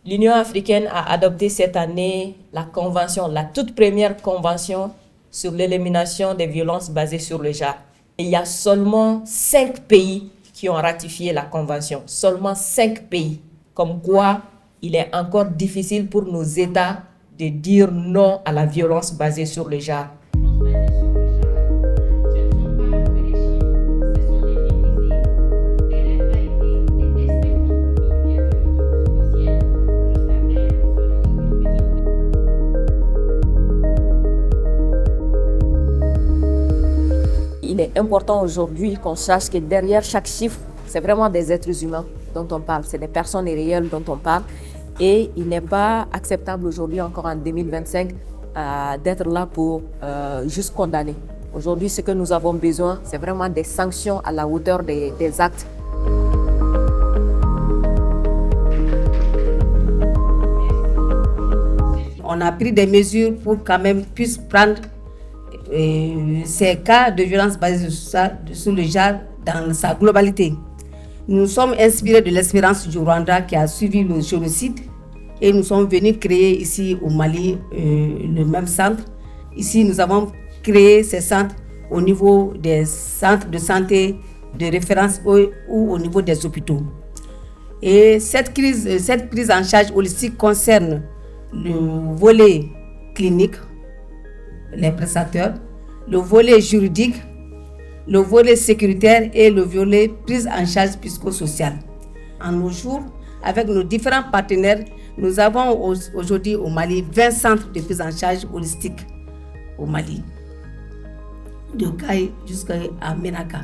L'Union africaine a adopté cette année la toute première convention sur l'élimination des violences basées sur le genre. Il y a seulement 5 pays qui ont ratifié la convention. Seulement 5 pays. Comme quoi, il est encore difficile pour nos États de dire non à la violence basée sur le genre. Il est important aujourd'hui qu'on sache que derrière chaque chiffre, c'est vraiment des êtres humains dont on parle, c'est des personnes réelles dont on parle. Et il n'est pas acceptable aujourd'hui, encore en 2025, d'être là pour juste condamner. Aujourd'hui, ce que nous avons besoin, c'est vraiment des sanctions à la hauteur des actes. On a pris des mesures pour quand même puisse prendre ces cas de violence basée sur le genre dans sa globalité. Nous sommes inspirés de l'expérience du Rwanda qui a suivi le génocide et nous sommes venus créer ici au Mali le même centre. Ici, nous avons créé ces centres au niveau des centres de santé de référence ou au niveau des hôpitaux. Et cette prise en charge holistique concerne le volet clinique, les prestataires, le volet juridique, le volet sécuritaire et le volet prise en charge psychosociale. En nos jours, avec nos différents partenaires, nous avons aujourd'hui au Mali 20 centres de prise en charge holistique au Mali, de Gaï jusqu'à Ménaka.